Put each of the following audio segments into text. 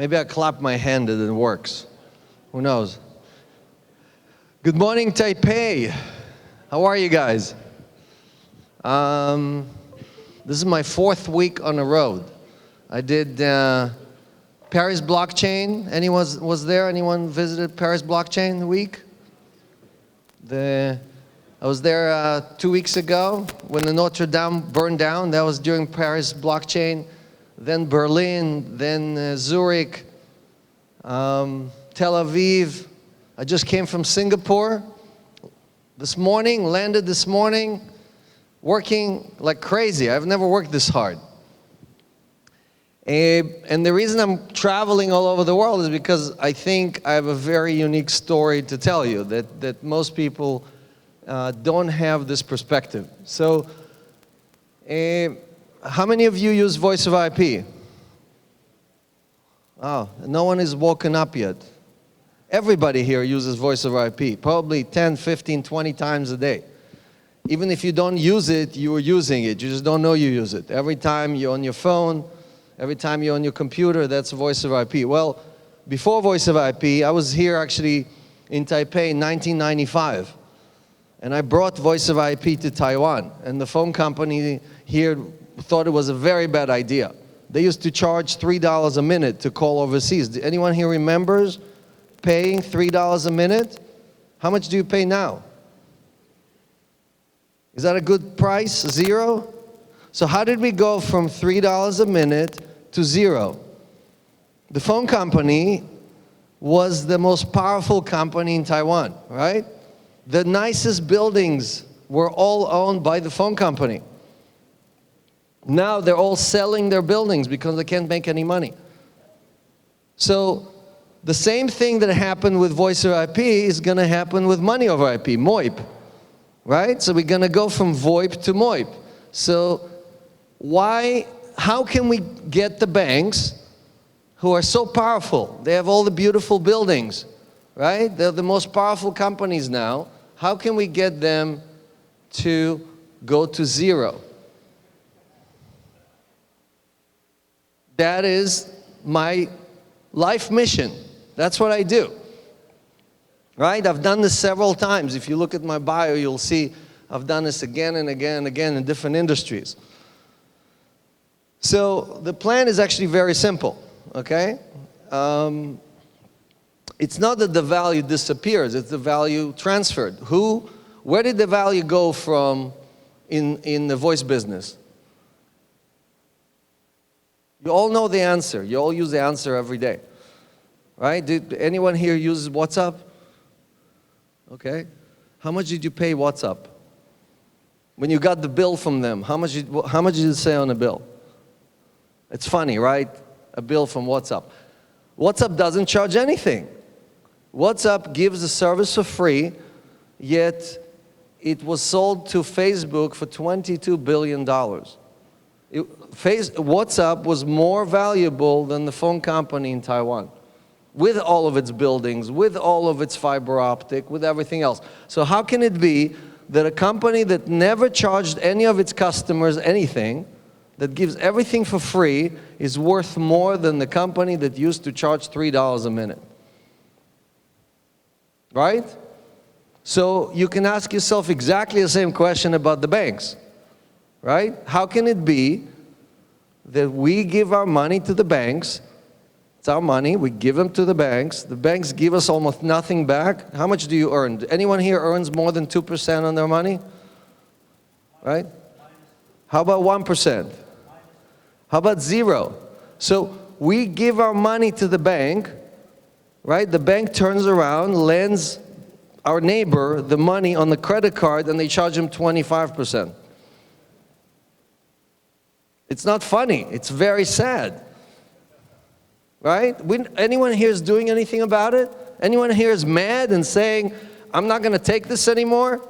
Maybe I clap my hand and it works. Who knows? Good morning, Taipei. How are you guys? This is my 4th week on the road. I did Paris Blockchain. Anyone was there? Anyone visited Paris Blockchain Week? I was there 2 weeks ago when the Notre Dame burned down. That was during Paris Blockchain. Then Berlin, then Zurich, Tel Aviv. I just came from Singapore this morning, landed this morning, working like crazy. I've never worked this hard. And the reason I'm traveling all over the world is because I think I have a very unique story to tell you that most people don't have this perspective. So, how many of you use voice of IP? Oh, no one is woken up yet. Everybody here uses voice of IP, probably 10, 15, 20 times a day. Even if you don't use it, you are using it. You just don't know you use it. Every time you're on your phone, every time you're on your computer, that's voice of IP. Well, before voice of IP, I was here actually in Taipei in 1995. And I brought voice of IP to Taiwan. And the phone company here thought it was a very bad idea. They used to charge $3 a minute to call overseas. Anyone here remembers paying $3 a minute? How much do you pay now? Is that a good price? 0? So how did we go from $3 a minute to 0? The phone company was the most powerful company in Taiwan, right? The nicest buildings were all owned by the phone company. Now they're all selling their buildings because they can't make any money. So the same thing that happened with voice over IP is going to happen with money over IP, MOIP, right? So we're going to go from VoIP to MOIP. So how can we get the banks who are so powerful? They have all the beautiful buildings, right? They're the most powerful companies now. How can we get them to go to 0? That is my life mission. That's what I do. Right? I've done this several times. If you look at my bio, you'll see I've done this again and again and again in different industries. So the plan is actually very simple, okay? It's not that the value disappears, it's the value transferred. Where did the value go from in the voice business? You all know the answer. You all use the answer every day, right? Did anyone here use WhatsApp? Okay. How much did you pay WhatsApp? When you got the bill from them, how much did it say on the bill? It's funny, right? A bill from WhatsApp. WhatsApp doesn't charge anything. WhatsApp gives the service for free, yet it was sold to Facebook for $22 billion. WhatsApp was more valuable than the phone company in Taiwan, with all of its buildings, with all of its fiber optic, with everything else. So how can it be that a company that never charged any of its customers anything, that gives everything for free, is worth more than the company that used to charge $3 a minute? Right? So you can ask yourself exactly the same question about the banks. Right? How can it be that we give our money to the banks? It's our money, we give them to the banks give us almost nothing back. How much do you earn? Anyone here earns more than 2% on their money? Right? How about 1%? How about 0? So we give our money to the bank, right? The bank turns around, lends our neighbor the money on the credit card, and they charge him 25%. It's not funny, it's very sad. Right? Anyone here is doing anything about it? Anyone here is mad and saying, I'm not going to take this anymore?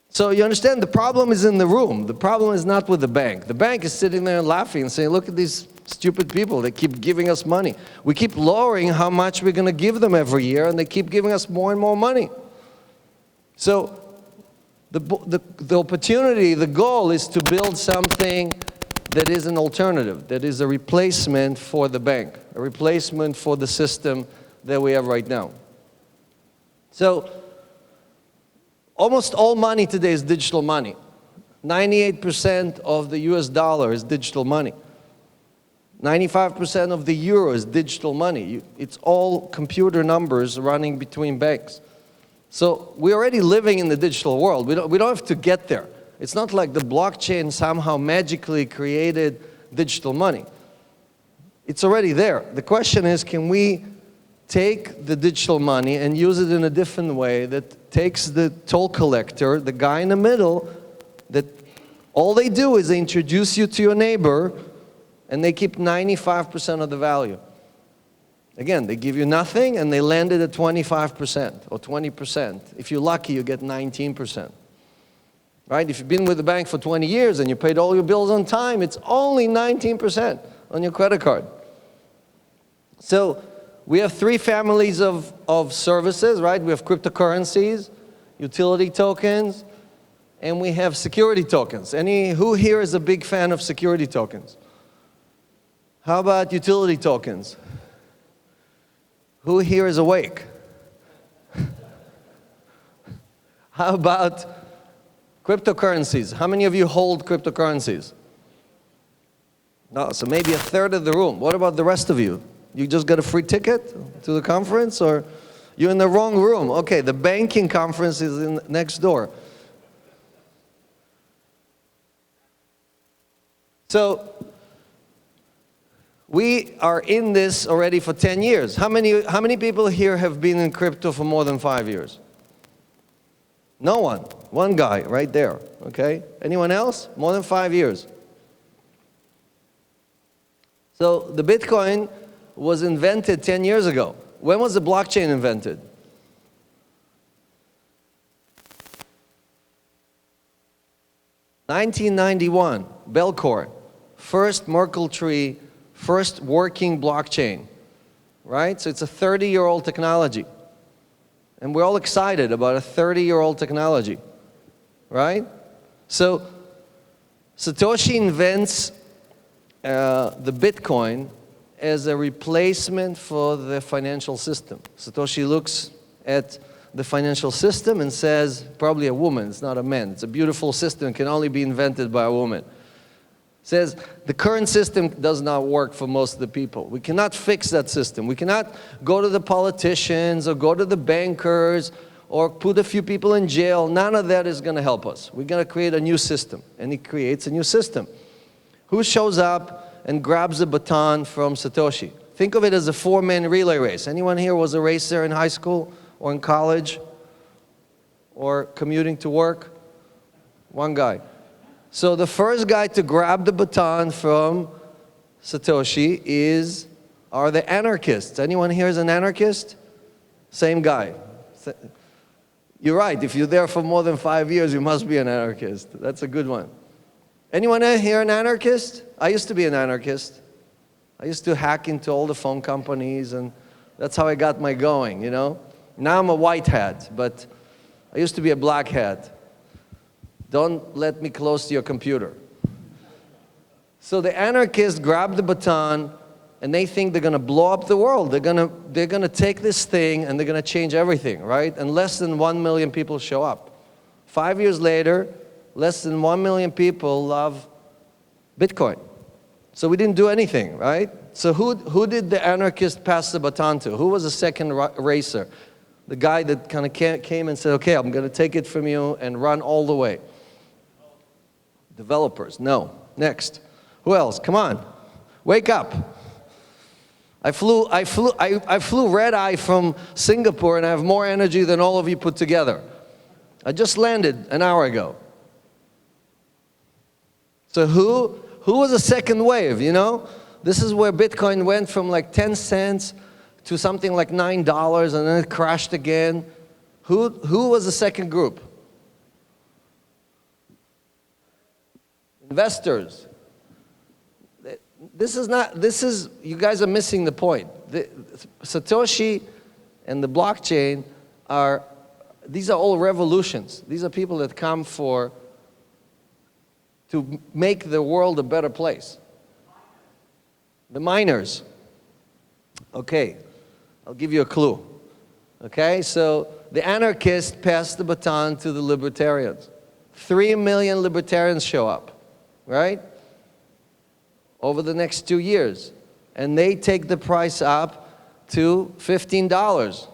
So you understand, the problem is in the room. The problem is not with the bank. The bank is sitting there laughing and saying, look at these stupid people. They keep giving us money. We keep lowering how much we're going to give them every year, and they keep giving us more and more money. So the opportunity, the goal is to build something that is an alternative, that is a replacement for the bank, a replacement for the system that we have right now. So, almost all money today is digital money. 98% of the US dollar is digital money. 95% of the euro is digital money. It's all computer numbers running between banks. So we're already living in the digital world. We don't have to get there. It's not like the blockchain somehow magically created digital money. It's already there. The question is, can we take the digital money and use it in a different way that takes the toll collector, the guy in the middle, that all they do is they introduce you to your neighbor and they keep 95% of the value. Again, they give you nothing and they land it at 25% or 20%. If you're lucky, you get 19%. Right? If you've been with the bank for 20 years and you paid all your bills on time, it's only 19% on your credit card. So we have three families of services, right? We have cryptocurrencies, utility tokens, and we have security tokens. Who here is a big fan of security tokens? How about utility tokens? Who here is awake? How about cryptocurrencies? How many of you hold cryptocurrencies? No, so maybe a third of the room. What about the rest of you? You just got a free ticket to the conference, or you're in the wrong room? Okay, the banking conference is next door. So we are in this already for 10 years. How many people here have been in crypto for more than 5 years? No one. One guy right there, okay? Anyone else? More than 5 years. So the Bitcoin was invented 10 years ago. When was the blockchain invented? (1991), Belcore, first Merkle tree, first working blockchain, right? So it's a 30-year-old technology. And we're all excited about a 30-year-old technology, right? So Satoshi invents the Bitcoin as a replacement for the financial system. Satoshi looks at the financial system and says, probably a woman, it's not a man, it's a beautiful system, it can only be invented by a woman. Says the current system does not work for most of the people. We cannot fix that system. We cannot go to the politicians or go to the bankers or put a few people in jail. None of that is going to help us. We're going to create a new system. And he creates a new system. Who shows up and grabs the baton from Satoshi? Think of it as a four-man relay race. Anyone here was a racer in high school or in college or commuting to work? One guy. So the first guy to grab the baton from Satoshi are the anarchists. Anyone here is an anarchist? Same guy. You're right, if you're there for more than 5 years, you must be an anarchist. That's a good one. Anyone here an anarchist? I used to be an anarchist. I used to hack into all the phone companies, and that's how I got my going, you know? Now I'm a white hat, but I used to be a black hat. Don't let me close to your computer. So the anarchists grab the baton and they think they're going to blow up the world. They're going to take this thing and they're going to change everything, right? And less than 1 million people show up. 5 years later, less than 1 million people love Bitcoin. So we didn't do anything, right? So who did the anarchist pass the baton to? Who was the second racer? The guy that kind of came and said, okay, I'm going to take it from you and run all the way. Developers, no. Next. Who else? Come on. Wake up. I flew red eye from Singapore and I have more energy than all of you put together. I just landed an hour ago. So who was the second wave, you know? This is where Bitcoin went from like 10 cents to something like $9 and then it crashed again. Who was the second group? Investors. You guys are missing the point. Satoshi and the blockchain these are all revolutions. These are people that come to make the world a better place? The miners. Okay, I'll give you a clue. Okay, so the anarchists pass the baton to the libertarians. 3 million libertarians show up, right? Over the next 2 years. And they take the price up to $15.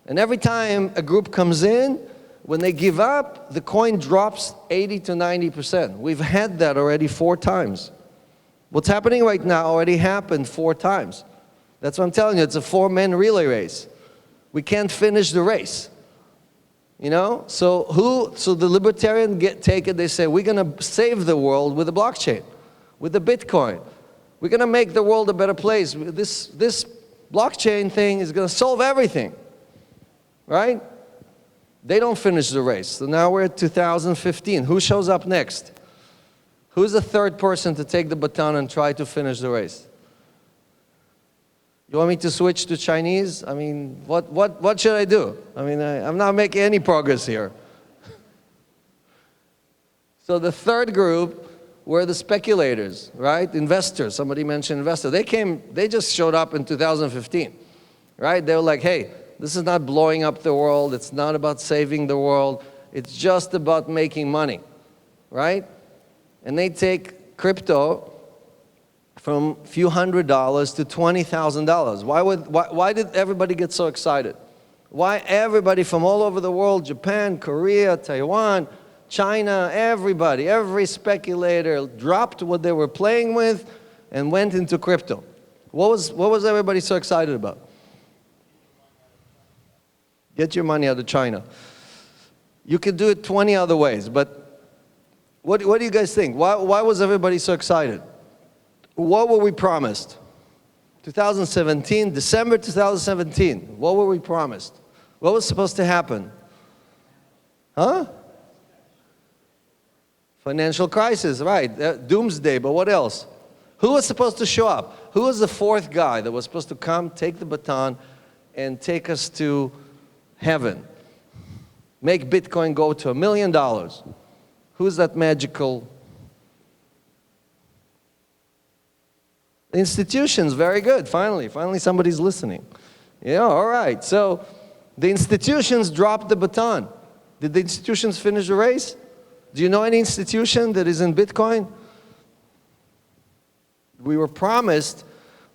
And every time a group comes in, when they give up, the coin drops 80 to 90%. We've had that already 4 times. What's happening right now already happened 4 times. That's what I'm telling you, it's a 4-man relay race. We can't finish the race. You know? So the libertarians take it, they say, we're going to save the world with the blockchain, with the Bitcoin. We're going to make the world a better place. This blockchain thing is going to solve everything. Right? They don't finish the race. So now we're at 2015. Who shows up next? Who's the third person to take the baton and try to finish the race? You want me to switch to Chinese? I mean, what should I do? I mean, I'm not making any progress here. So the third group were the speculators, right? Investors. Somebody mentioned investors. They just showed up in 2015, right? They were like, hey, this is not blowing up the world. It's not about saving the world. It's just about making money, right? And they take crypto from a few $100s to $20,000. Why did everybody get so excited? Why everybody from all over the world, Japan, Korea, Taiwan, China, everybody, every speculator dropped what they were playing with and went into crypto? What was everybody so excited about? Get your money out of China. You could do it 20 other ways, but what do you guys think? Why was everybody so excited? What were we promised? 2017, December 2017, what were we promised? What was supposed to happen? Huh? Financial crisis, right. Doomsday, but what else? Who was supposed to show up? Who was the fourth guy that was supposed to come, take the baton, and take us to heaven? Make Bitcoin go to $1 million. Who's that magical? The institutions, very good, finally somebody's listening. Yeah, all right, so the institutions dropped the baton. Did the institutions finish the race? Do you know any institution that is in Bitcoin? We were promised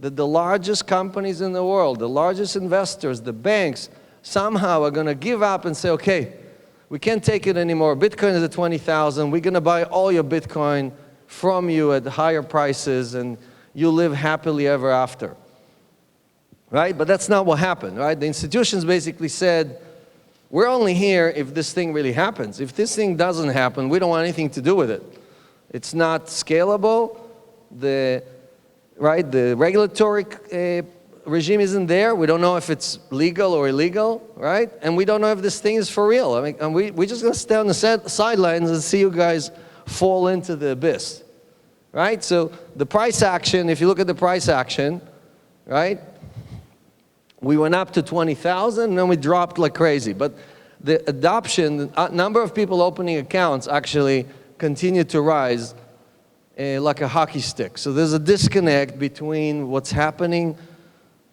that the largest companies in the world, the largest investors, the banks, somehow are going to give up and say, okay, we can't take it anymore. Bitcoin is at 20,000. We're going to buy all your Bitcoin from you at higher prices, and you live happily ever after. Right? But that's not what happened, right? The institutions basically said, we're only here if this thing really happens. If this thing doesn't happen, we don't want anything to do with it. It's not scalable. The regulatory regime isn't there. We don't know if it's legal or illegal, right? And we don't know if this thing is for real. I mean, and we're just going to stay on the sidelines and see you guys fall into the abyss, right? So the price action, if you look at the price action, right? We went up to 20,000, and then we dropped like crazy. But the adoption, the number of people opening accounts actually continued to rise like a hockey stick. So there's a disconnect between what's happening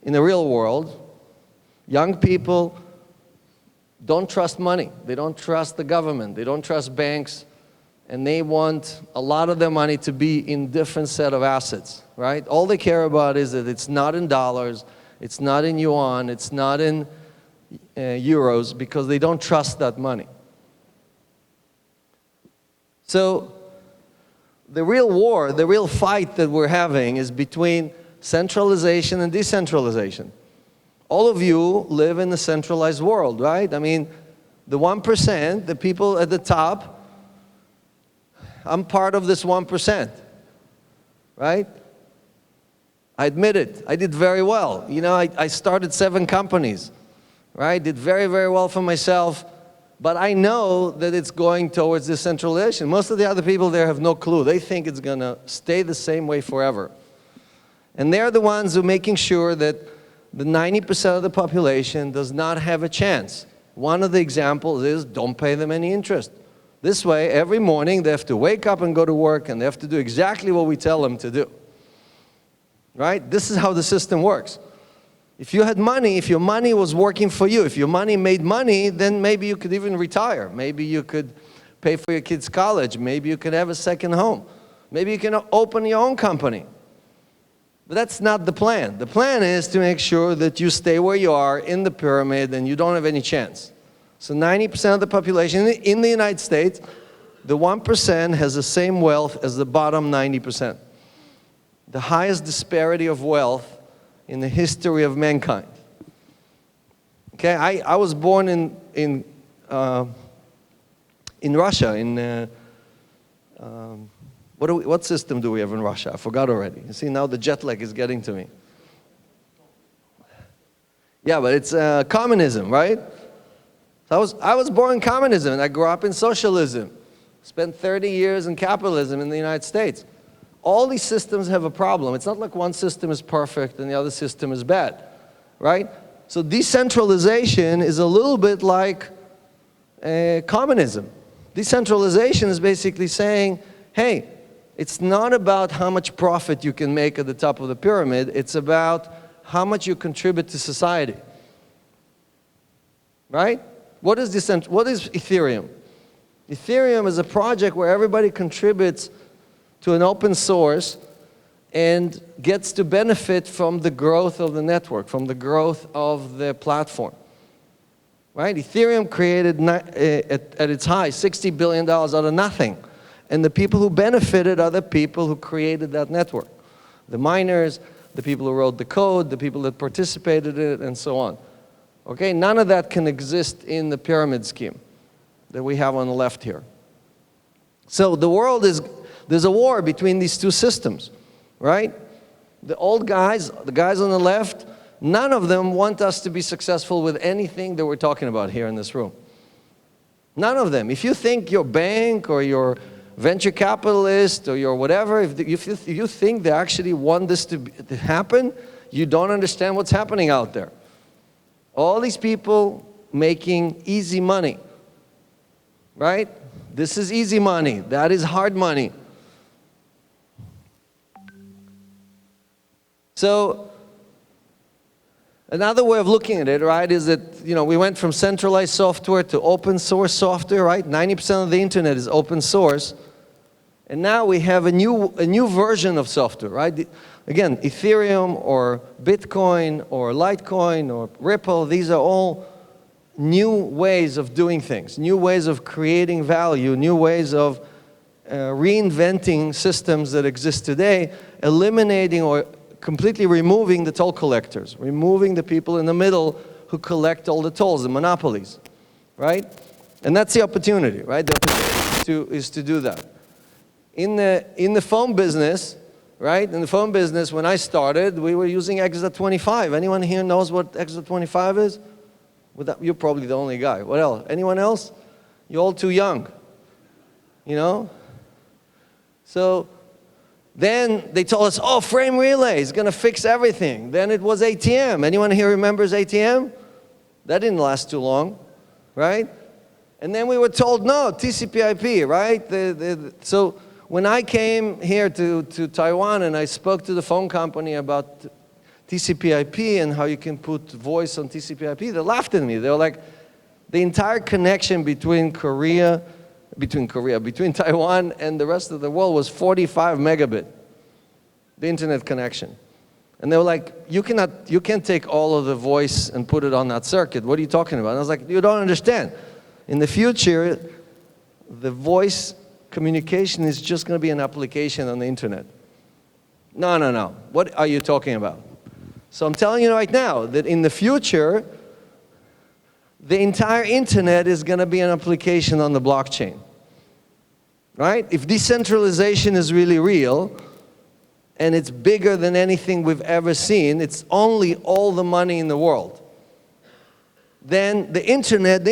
in the real world. Young people don't trust money. They don't trust the government. They don't trust banks. And they want a lot of their money to be in different set of assets, right? All they care about is that it's not in dollars, it's not in yuan, it's not in euros, because they don't trust that money. So the real war, the real fight that we're having is between centralization and decentralization. All of you live in a centralized world, right? I mean, the 1%, the people at the top, I'm part of this 1%, right? I admit it, I did very well. You know, I started 7 companies, right? Did very, very well for myself, but I know that it's going towards decentralization. Most of the other people there have no clue. They think it's gonna stay the same way forever. And they're the ones who are making sure that the 90% of the population does not have a chance. One of the examples is don't pay them any interest. This way, every morning they have to wake up and go to work, and they have to do exactly what we tell them to do. Right? This is how the system works. If you had money, if your money was working for you, if your money made money, then maybe you could even retire. Maybe you could pay for your kids' college. Maybe you could have a second home. Maybe you can open your own company. But that's not the plan. The plan is to make sure that you stay where you are in the pyramid and you don't have any chance. So 90% of the population in the United States, the 1% has the same wealth as the bottom 90%. The highest disparity of wealth in the history of mankind. Okay, I was born in Russia. What system do we have in Russia? I forgot already. You see, now the jet lag is getting to me. Yeah, but it's communism, right? So I was born in communism, and I grew up in socialism. Spent 30 years in capitalism in the United States. All these systems have a problem. It's not like one system is perfect and the other system is bad, right? So decentralization is a little bit like communism. Decentralization is basically saying, hey, it's not about how much profit you can make at the top of the pyramid. It's about how much you contribute to society, right? What is Ethereum? Ethereum is a project where everybody contributes to an open source and gets to benefit from the growth of the network, from the growth of the platform. Right? Ethereum created, at its high, $60 billion out of nothing. And the people who benefited are the people who created that network. The miners, the people who wrote the code, the people that participated in it, and so on. Okay? None of that can exist in the pyramid scheme that we have on the left here. So the world is, there's a war between these two systems, right? The old guys, the guys on the left, none of them want us to be successful with anything that we're talking about here in this room. None of them. If you think your bank or your venture capitalist or your whatever, if you think they actually want this to happen, you don't understand what's happening out there. All these people making easy money, right? This is easy money. That is hard money. So another way of looking at it, right, is that, you know, we went from centralized software to open source software, right? 90% of the internet is open source. And now we have a new version of software, right? Again, Ethereum or Bitcoin or Litecoin or Ripple, these are all new ways of doing things, new ways of creating value, new ways of reinventing systems that exist today, eliminating or completely removing the toll collectors, removing the people in the middle who collect all the tolls, the monopolies, right? And that's the opportunity, right? The opportunity is to do that. In the phone business, right? In the phone business, when I started, we were using X.25. Anyone here knows what X.25 is? You're probably the only guy. What else? Anyone else? You're all too young, you know? So then they told us, oh, frame relay is going to fix everything. Then it was ATM. Anyone here remembers ATM? That didn't last too long, right? And then we were told, no, TCP/IP, right? So when I came here to Taiwan and I spoke to the phone company about TCP/IP and how you can put voice on TCP/IP, they laughed at me. They were like, the entire connection between Taiwan and the rest of the world was 45 megabit, the internet connection. And they were like, you can't take all of the voice and put it on that circuit. What are you talking about? And I was like, you don't understand. In the future, the voice communication is just going to be an application on the internet. No. What are you talking about? So I'm telling you right now that in the future, the entire internet is going to be an application on the blockchain. Right? If decentralization is really real, and it's bigger than anything we've ever seen, it's only all the money in the world. Then the internet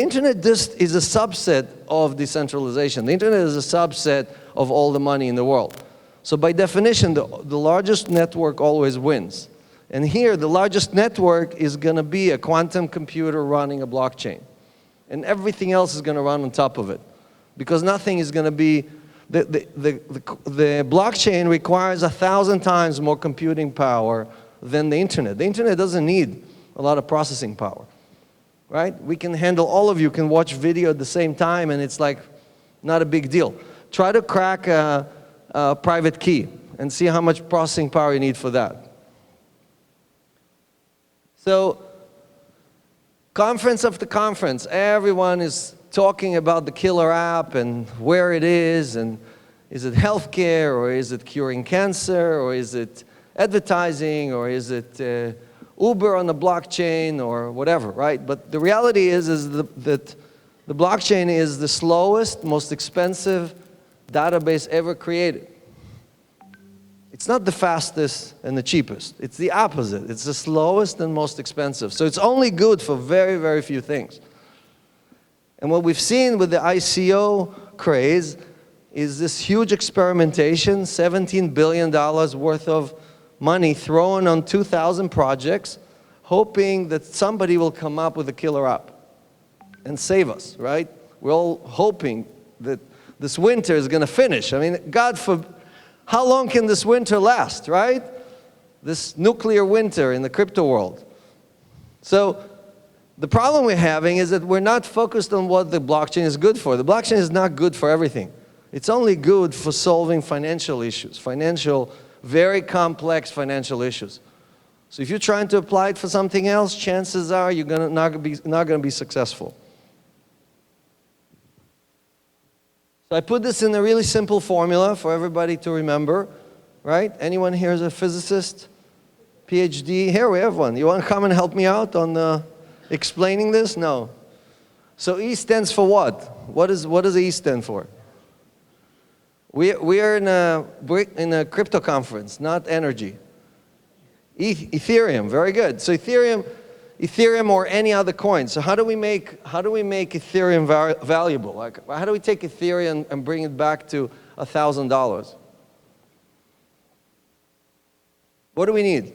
just is a subset of decentralization. The internet is a subset of all the money in the world. So by definition, the largest network always wins. And here, the largest network is going to be a quantum computer running a blockchain. And everything else is going to run on top of it. because nothing is going to be, the blockchain requires 1,000 times more computing power than the internet. The internet doesn't need a lot of processing power, right? We can handle, all of you can watch video at the same time, and it's like not a big deal. Try to crack a private key and see how much processing power you need for that. So, conference after conference, everyone is talking about the killer app and where it is it healthcare, or is it curing cancer, or is it advertising, or is it Uber on the blockchain, or whatever, right? But the reality is that the blockchain is the slowest, most expensive database ever created. It's not the fastest and the cheapest. It's the opposite. It's the slowest and most expensive. So it's only good for very, very few things. And what we've seen with the ICO craze is this huge experimentation, $17 billion worth of money thrown on 2,000 projects, hoping that somebody will come up with a killer app and save us, right? We're all hoping that this winter is going to finish. I mean, God forbid, how long can this winter last, right? This nuclear winter in the crypto world. So the problem we're having is that we're not focused on what the blockchain is good for. The blockchain is not good for everything. It's only good for solving financial issues, very complex financial issues. So if you're trying to apply it for something else, chances are you're not going to be successful. So I put this in a really simple formula for everybody to remember, right? Anyone here is a physicist, PhD? Here we have one. You want to come and help me out on explaining this? No. So E stands for what? What does E stand for? We are in a crypto conference, not energy. Ethereum, very good. So Ethereum or any other coin. So how do we make Ethereum valuable? Like, how do we take Ethereum and bring it back to $1,000? What do we need?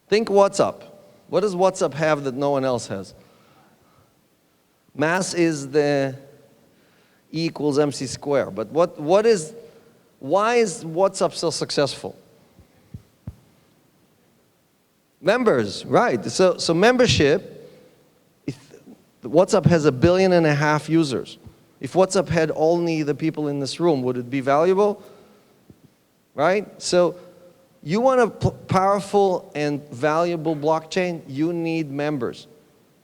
Think WhatsApp. What does WhatsApp have that no one else has? Mass is the E equals MC squared. But why is WhatsApp so successful? Members, right. So membership, WhatsApp has 1.5 billion users. If WhatsApp had only the people in this room, would it be valuable? Right? So you want a powerful and valuable blockchain, you need members.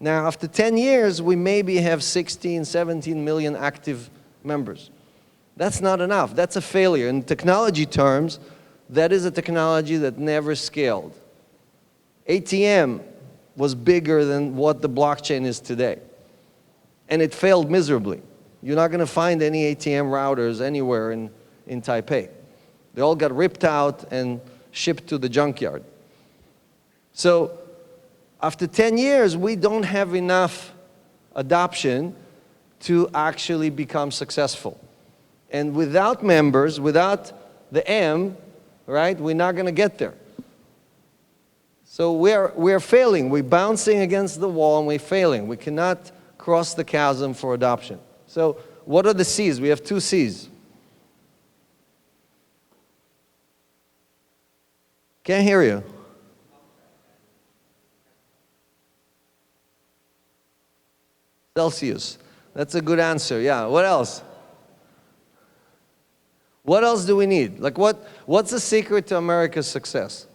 Now, after 10 years, we maybe have 16, 17 million active members. That's not enough. That's a failure. In technology terms, that is a technology that never scaled. ATM was bigger than what the blockchain is today. And it failed miserably. You're not going to find any ATM routers anywhere in Taipei. They all got ripped out and shipped to the junkyard. So after 10 years, we don't have enough adoption to actually become successful. And without members, without the M, right, we're not going to get there. So we're failing. We're bouncing against the wall and we're failing. We cannot cross the chasm for adoption. So what are the C's? We have 2 C's. Can't hear you. Celsius. That's a good answer. Yeah. What else? What else do we need? Like what's the secret to America's success?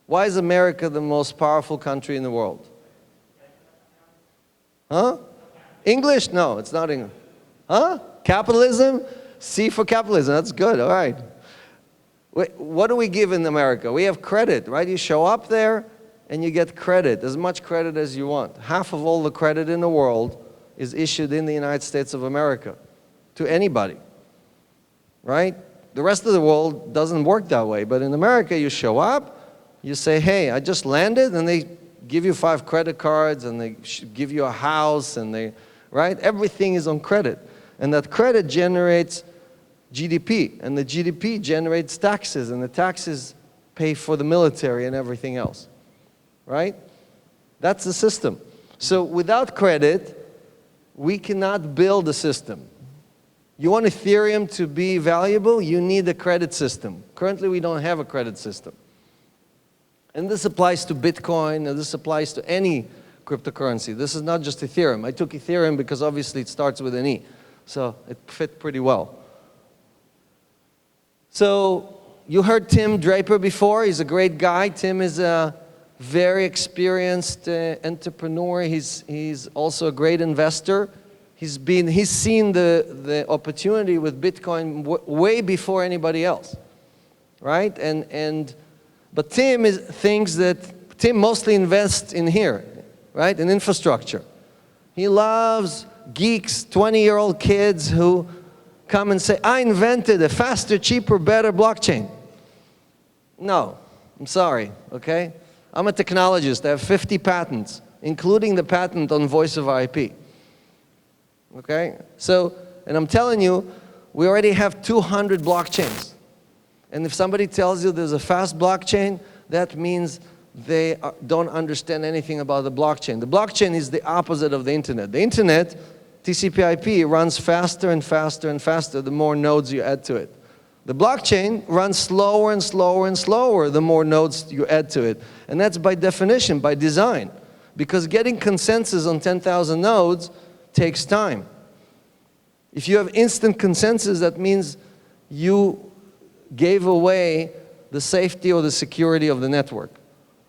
Why is America the most powerful country in the world? Huh? English? No, it's not English. Huh? Capitalism? C for capitalism. That's good. All right. What do we give in America? We have credit, right? You show up there and you get credit, as much credit as you want. Half of all the credit in the world is issued in the United States of America to anybody, right? The rest of the world doesn't work that way. But in America, you show up, you say, hey, I just landed, and they give you 5 credit cards, and they give you a house, and right? Everything is on credit. And that credit generates GDP, and the GDP generates taxes, and the taxes pay for the military and everything else, right? That's the system. So without credit, we cannot build a system. You want Ethereum to be valuable, you need a credit system. Currently, we don't have a credit system. And this applies to Bitcoin, and this applies to any cryptocurrency. This is not just Ethereum. I took Ethereum because obviously it starts with an E. So it fit pretty well. So you heard Tim Draper before. He's a great guy. Tim is a very experienced entrepreneur. He's also a great investor. He's seen the opportunity with Bitcoin way before anybody else, right? But Tim thinks that Tim mostly invests in here, right? In infrastructure. He loves geeks, 20-year-old kids who come and say, I invented a faster, cheaper, better blockchain. No, I'm sorry, okay? I'm a technologist. I have 50 patents, including the patent on voice over IP. Okay? So, and I'm telling you, we already have 200 blockchains. And if somebody tells you there's a fast blockchain, that means they don't understand anything about the blockchain. The blockchain is the opposite of the internet. The internet, TCP/IP, runs faster and faster and faster the more nodes you add to it. The blockchain runs slower and slower and slower the more nodes you add to it. And that's by definition, by design. Because getting consensus on 10,000 nodes takes time. If you have instant consensus, that means you gave away the safety or the security of the network.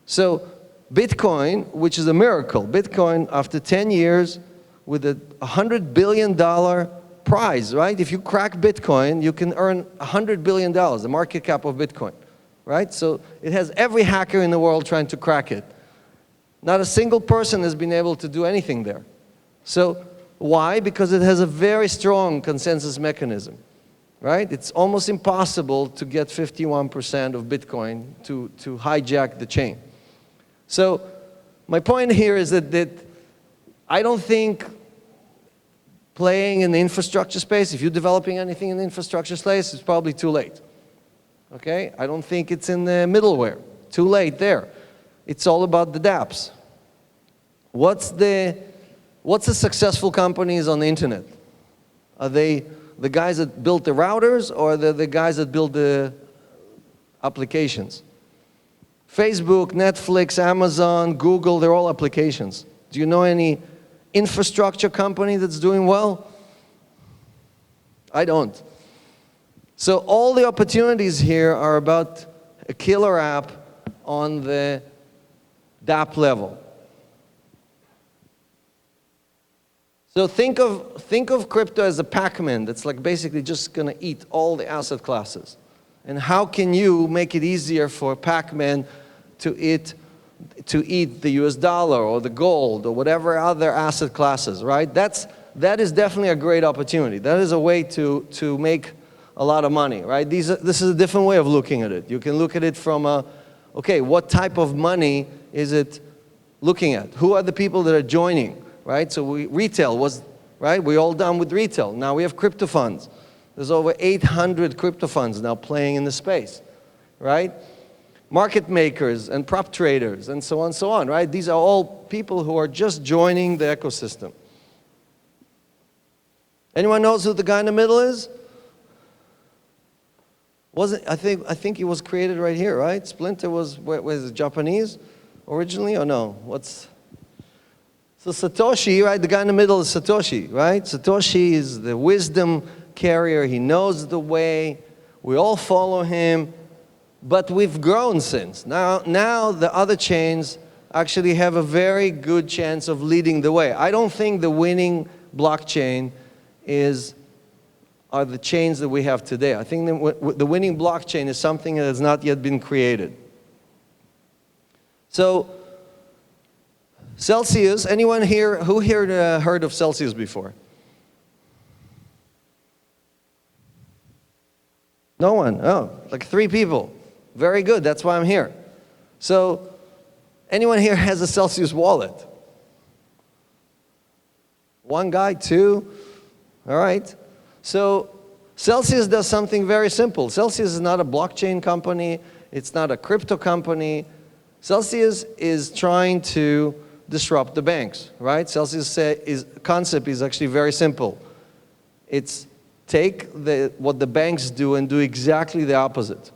So Bitcoin, which is a miracle, Bitcoin after 10 years with a $100 billion prize, right? If you crack Bitcoin, you can earn $100 billion, the market cap of Bitcoin, right? So it has every hacker in the world trying to crack it. Not a single person has been able to do anything there. So why? Because it has a very strong consensus mechanism, right? It's almost impossible to get 51% of Bitcoin to hijack the chain. So my point here is that I don't think playing in the infrastructure space, if you're developing anything in the infrastructure space, it's probably too late. Okay? I don't think it's in the middleware. Too late there. It's all about the dApps. What's the successful companies on the internet? Are they the guys that built the routers, or are they the guys that build the applications? Facebook, Netflix, Amazon, Google, they're all applications. Do you know any infrastructure company that's doing well? I don't. So all the opportunities here are about a killer app on the dApp level. So think of crypto as a Pac-Man that's like basically just going to eat all the asset classes. And how can you make it easier for Pac-Man to eat the US dollar or the gold or whatever other asset classes, right? That is definitely a great opportunity. That is a way to make a lot of money, right? This is a different way of looking at it. You can look at it from okay, what type of money is it looking at? Who are the people that are joining, right? So retail was, right? We're all done with retail. Now we have crypto funds. There's over 800 crypto funds now playing in the space, right? Market makers and prop traders and so on, right? These are all people who are just joining the ecosystem. Anyone knows who the guy in the middle is? I think he was created right here, right? Splinter was it Japanese originally or no? So Satoshi, right? The guy in the middle is Satoshi, right? Satoshi is the wisdom carrier. He knows the way. We all follow him. But we've grown since. Now the other chains actually have a very good chance of leading the way. I don't think the winning blockchain are the chains that we have today. I think the winning blockchain is something that has not yet been created. So Celsius, anyone here, who here heard of Celsius before? No one? Oh, like 3 people. Very good, that's why I'm here. So, anyone here has a Celsius wallet? 1 guy, 2? All right. So, Celsius does something very simple. Celsius is not a blockchain company. It's not a crypto company. Celsius is trying to disrupt the banks, right? Celsius' concept is actually very simple. It's take what the banks do and do exactly the opposite,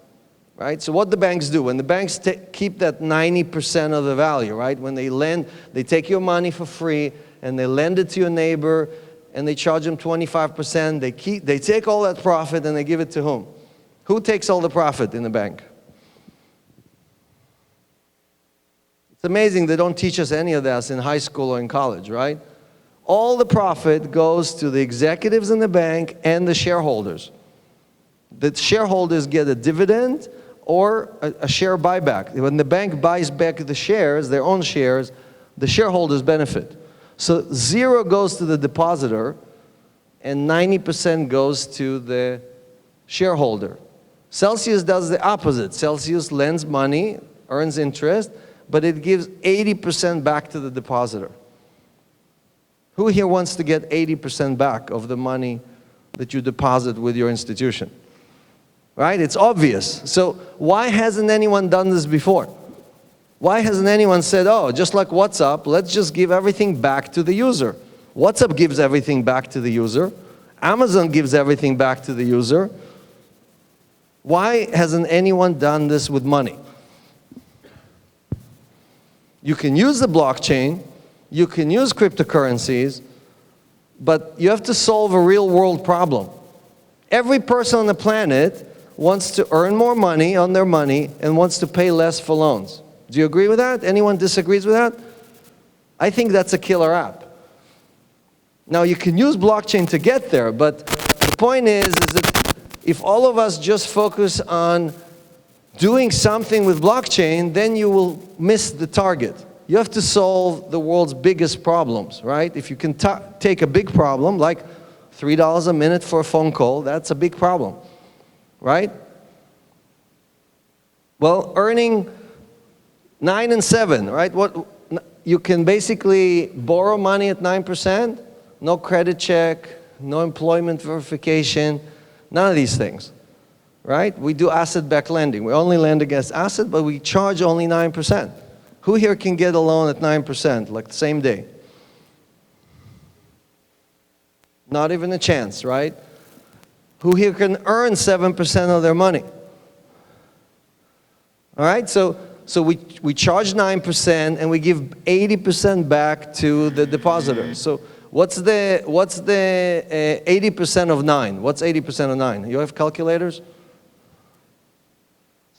right? So what the banks do, when the banks keep that 90% of the value, right? When they lend, they take your money for free and they lend it to your neighbor and they charge them 25%. They take all that profit and they give it to whom? Who takes all the profit in the bank? It's amazing they don't teach us any of this in high school or in college, right? All the profit goes to the executives in the bank and the shareholders. The shareholders get a dividend or a share buyback. When the bank buys back the shares, their own shares, the shareholders benefit. So 0 goes to the depositor and 90% goes to the shareholder. Celsius does the opposite. Celsius lends money, earns interest, but it gives 80% back to the depositor. Who here wants to get 80% back of the money that you deposit with your institution? Right? It's obvious. So why hasn't anyone done this before? Why hasn't anyone said, oh, just like WhatsApp, let's just give everything back to the user? WhatsApp gives everything back to the user. Amazon gives everything back to the user. Why hasn't anyone done this with money? You can use the blockchain, you can use cryptocurrencies, but you have to solve a real-world problem. Every person on the planet wants to earn more money on their money and wants to pay less for loans. Do you agree with that? Anyone disagrees with that? I think that's a killer app. Now, you can use blockchain to get there, but the point is that if all of us just focus on doing something with blockchain, then you will miss the target. You have to solve the world's biggest problems, right? If you can take a big problem, like $3 a minute for a phone call, that's a big problem, right? Well, earning 9 and 7, right? You can basically borrow money at 9%, no credit check, no employment verification, none of these things, right? We do asset-backed lending. We only lend against asset, but we charge only 9%. Who here can get a loan at 9%, like the same day? Not even a chance, right? Who here can earn 7% of their money? All right, so we charge 9% and we give 80% back to the depositor. So what's the 80% of 9? What's 80% of 9? You have calculators?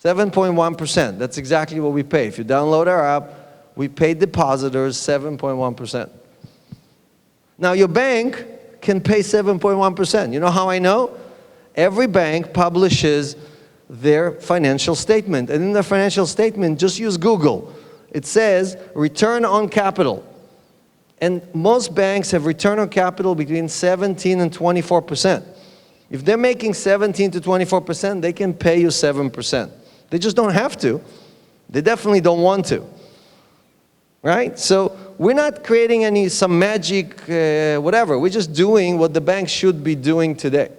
7.1%. That's exactly what we pay. If you download our app, we pay depositors 7.1%. Now your bank can pay 7.1%. You know how I know? Every bank publishes their financial statement. And in the financial statement, just use Google. It says return on capital. And most banks have return on capital between 17 and 24%. If they're making 17 to 24%, they can pay you 7%. They just don't have to. They definitely don't want to. Right? So we're not creating some magic whatever. We're just doing what the bank should be doing today.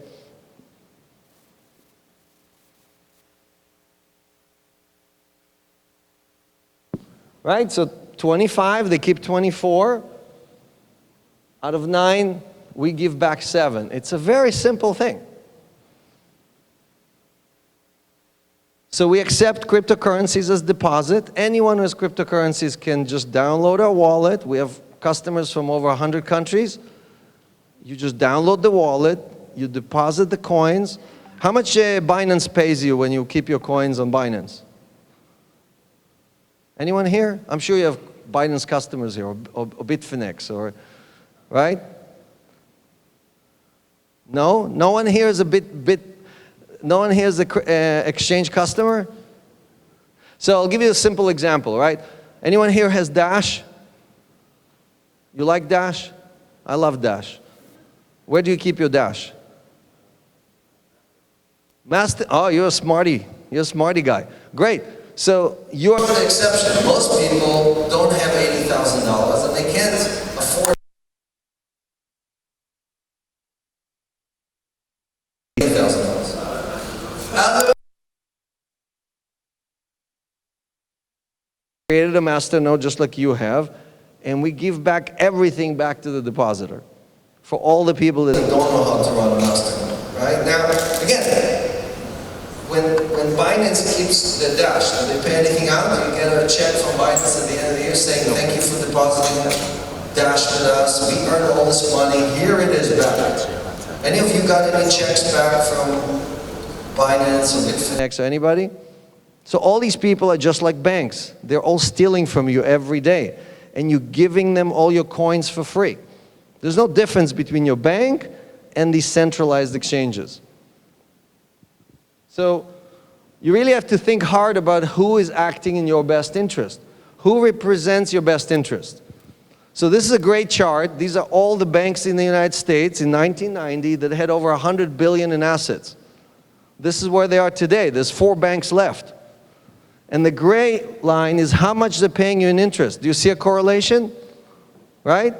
Right? So 25, they keep 24. Out of 9, we give back 7. It's a very simple thing. So we accept cryptocurrencies as deposit. Anyone who has cryptocurrencies can just download our wallet. We have customers from over 100 countries. You just download the wallet, you deposit the coins. How much Binance pays you when you keep your coins on Binance? Anyone here? I'm sure you have Binance customers here, or Bitfinex, or, right? No? No one here is no one here is an exchange customer? So I'll give you a simple example, right? Anyone here has Dash? You like Dash? I love Dash. Where do you keep your Dash? Oh, you're a smarty. You're a smarty guy. Great. So you're an exception. Most people don't have $80,000 and they can't afford $80,000. Created a master node just like you have, and we give back everything back to the depositor for all the people that don't know how to run a mastermind, right? Now, again, when Binance keeps the dash, do they pay anything out? Do you get a check from Binance at the end of the year saying, thank you for depositing dash with us, we earned all this money, here it is back. Any of you got any checks back from Binance or Bitfinex or anybody? So all these people are just like banks. They're all stealing from you every day, and you're giving them all your coins for free. There's no difference between your bank and these centralized exchanges. So you really have to think hard about who is acting in your best interest. Who represents your best interest? So this is a great chart. These are all the banks in the United States in 1990 that had over 100 billion in assets. This is where they are today. There's 4 banks left. And the gray line is how much they're paying you in interest. Do you see a correlation? Right?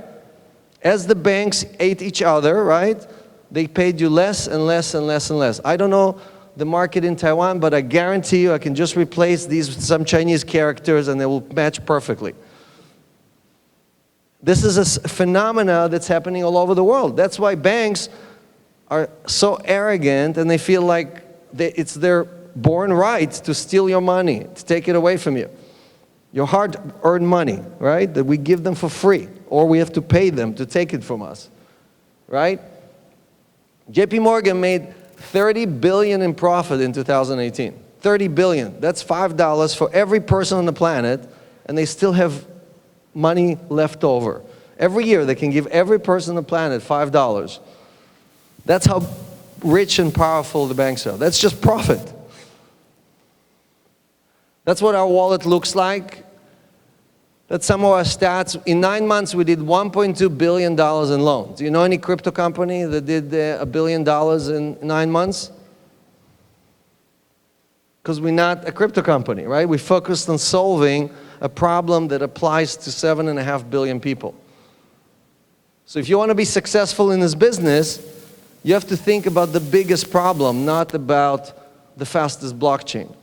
As the banks ate each other, right, they paid you less and less and less and less. I don't know the market in Taiwan, but I guarantee you I can just replace these with some Chinese characters and they will match perfectly. This is a phenomena that's happening all over the world. That's why banks are so arrogant and they feel like it's their born right to steal your money, to take it away from you. Your hard-earned money, right, that we give them for free, or we have to pay them to take it from us, right? JP Morgan made $30 billion in profit in 2018. $30 billion. That's $5 for every person on the planet, and they still have money left over. Every year, they can give every person on the planet $5. That's how rich and powerful the banks are. That's just profit. That's what our wallet looks like. That's some of our stats. In 9 months, we did $1.2 billion in loans. Do you know any crypto company that did $1 billion in 9 months? Because we're not a crypto company, right? We focused on solving a problem that applies to 7.5 billion people. So if you want to be successful in this business, you have to think about the biggest problem, not about the fastest blockchain,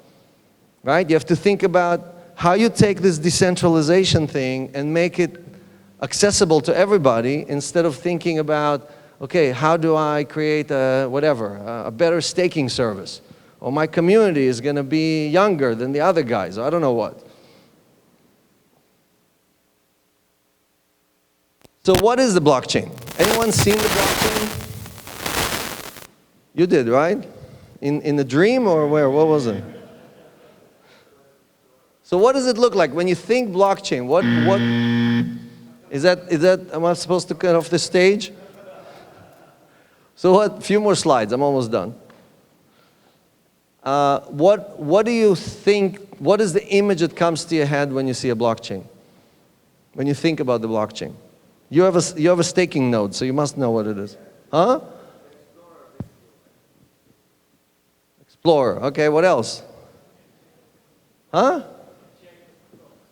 right? You have to think about how you take this decentralization thing and make it accessible to everybody instead of thinking about, okay, how do I create a better staking service? Or my community is going to be younger than the other guys, or I don't know what. So what is the blockchain? Anyone seen the blockchain? You did, right? In the dream or where? What was it? So what does it look like when you think blockchain? What is that? Am I supposed to cut off the stage? So what? Few more slides. I'm almost done. What do you think? What is the image that comes to your head when you see a blockchain? When you think about the blockchain, you have a staking node, so you must know what it is, huh? Explorer. Okay. What else? Huh?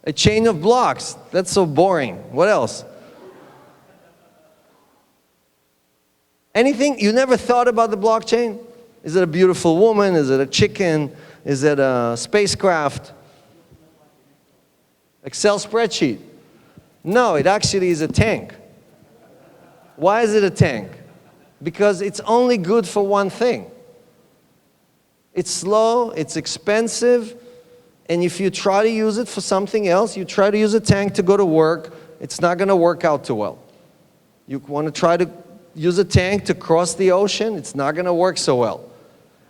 A chain of blocks. That's so boring. What else? Anything? You never thought about the blockchain? Is it a beautiful woman? Is it a chicken? Is it a spacecraft? Excel spreadsheet? No, it actually is a tank. Why is it a tank? Because it's only good for one thing. It's slow, it's expensive, and if you try to use it for something else, you try to use a tank to go to work, it's not going to work out too well. You want to try to use a tank to cross the ocean, it's not going to work so well.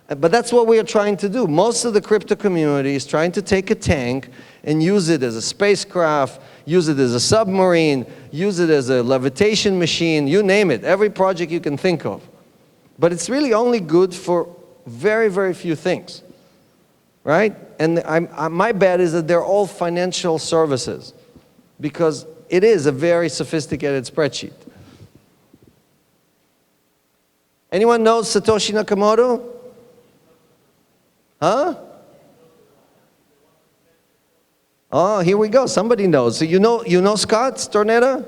But that's what we are trying to do. Most of the crypto community is trying to take a tank and use it as a spacecraft, use it as a submarine, use it as a levitation machine, you name it, every project you can think of. But it's really only good for very, very few things, right? And my bet is that they're all financial services because it is a very sophisticated spreadsheet. Anyone knows Satoshi Nakamoto? Huh? Oh, here we go. Somebody knows. So you know Scott Stornetta?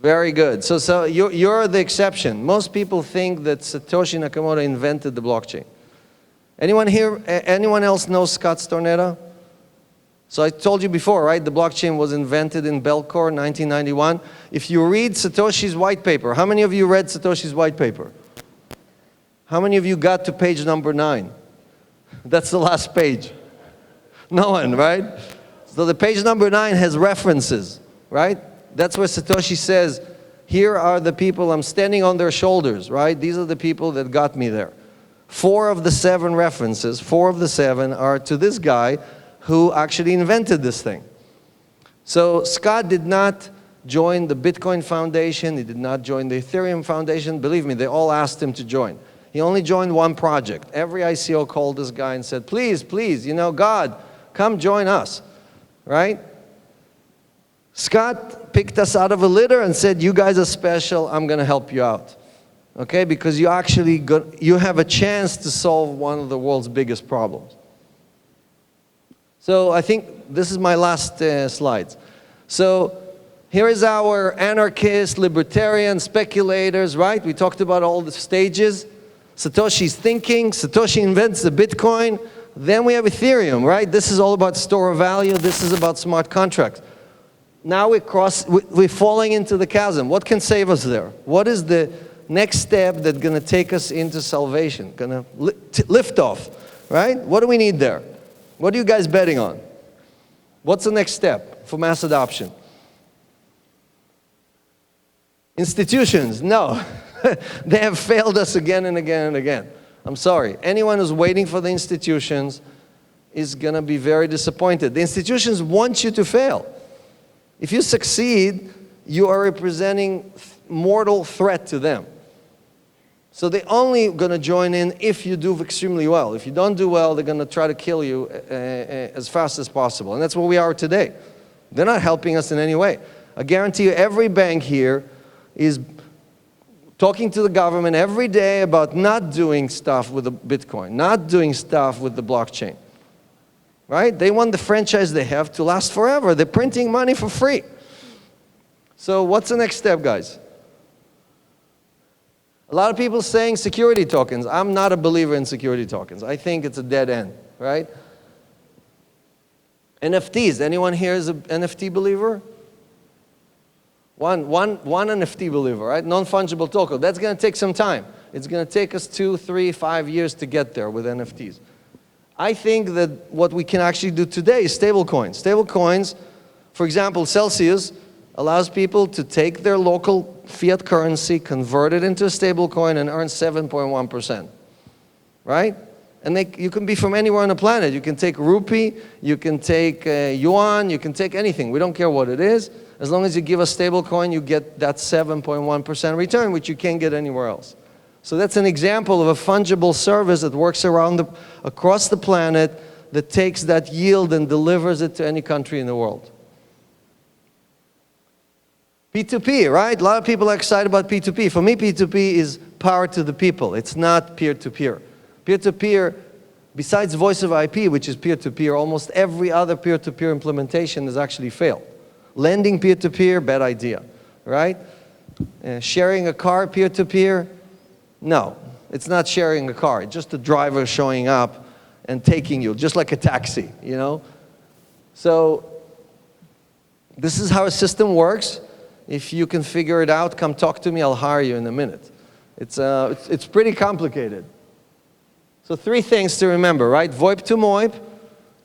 Very good. So you're the exception. Most people think that Satoshi Nakamoto invented the blockchain. Anyone here? Anyone else knows Scott Stornetta? So I told you before, right? The blockchain was invented in Belcore in 1991. If you read Satoshi's white paper, how many of you read Satoshi's white paper? How many of you got to page number 9? That's the last page. No one, right? So the page number 9 has references, right? That's where Satoshi says, here are the people, I'm standing on their shoulders, right? These are the people that got me there. 4 of the 7 references, 4 of the 7 are to this guy who actually invented this thing. So Scott did not join the Bitcoin Foundation, he did not join the Ethereum Foundation. Believe me, they all asked him to join. He only joined one project. Every ICO called this guy and said, please, please, you know, God, come join us, right? Scott picked us out of a litter and said, you guys are special, I'm gonna help you out. Okay, because you have a chance to solve one of the world's biggest problems. So I think this is my last slides. So here is our anarchist, libertarian, speculators, right? We talked about all the stages. Satoshi's thinking, Satoshi invents the Bitcoin. Then we have Ethereum, right? This is all about store of value. This is about smart contracts. Now we're falling into the chasm. What can save us there? What is the next step that's going to take us into salvation? Going to lift off, right? What do we need there? What are you guys betting on? What's the next step for mass adoption? Institutions, no. They have failed us again and again and again. I'm sorry. Anyone who's waiting for the institutions is going to be very disappointed. The institutions want you to fail. If you succeed, you are representing mortal threat to them. So they're only going to join in if you do extremely well. If you don't do well, they're going to try to kill you as fast as possible. And that's where we are today. They're not helping us in any way. I guarantee you every bank here is talking to the government every day about not doing stuff with the Bitcoin, not doing stuff with the blockchain. Right? They want the franchise they have to last forever. They're printing money for free. So what's the next step, guys? A lot of people saying security tokens. I'm not a believer in security tokens. I think it's a dead end, right? NFTs. Anyone here is an NFT believer? One NFT believer, right? Non-fungible token. That's going to take some time. It's going to take us 2, 3, 5 years to get there with NFTs. I think that what we can actually do today is stablecoins. Stablecoins, for example, Celsius allows people to take their local fiat currency, convert it into a stablecoin, and earn 7.1%, right? And you can be from anywhere on the planet. You can take rupee, you can take yuan, you can take anything. We don't care what it is. As long as you give a stablecoin, you get that 7.1% return, which you can't get anywhere else. So that's an example of a fungible service that works across the planet, that takes that yield and delivers it to any country in the world. P2P, right? A lot of people are excited about P2P. For me, P2P is power to the people. It's not peer-to-peer. Peer-to-peer, besides voice of IP, which is peer-to-peer, almost every other peer-to-peer implementation has actually failed. Lending peer-to-peer, bad idea, right? Sharing a car peer-to-peer, no. It's not sharing a car. It's just a driver showing up and taking you, just like a taxi, you know? So this is how a system works. If you can figure it out, come talk to me. I'll hire you in a minute. It's pretty complicated. So 3 things to remember, right? VoIP to MoIP.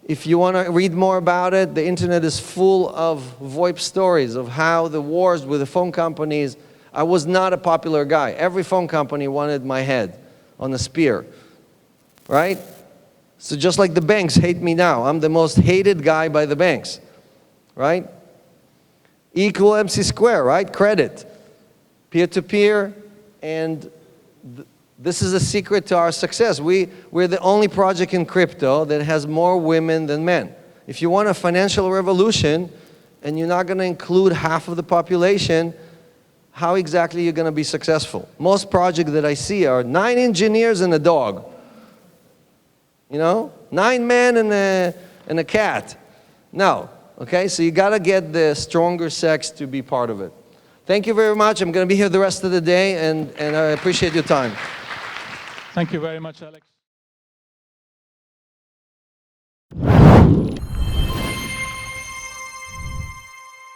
If you want to read more about it, the internet is full of VoIP stories of how the wars with the phone companies. I was not a popular guy. Every phone company wanted my head on a spear, right? So just like the banks hate me now, I'm the most hated guy by the banks, right? E equal MC square, right? Credit, peer-to-peer, and this is a secret to our success. We're the only project in crypto that has more women than men. If you want a financial revolution and you're not going to include half of the population, how exactly are you going to be successful? Most projects that I see are 9 engineers and a dog. You know? 9 men and a cat. No. Okay? So you got to get the stronger sex to be part of it. Thank you very much. I'm going to be here the rest of the day, and I appreciate your time. Thank you very much, Alex.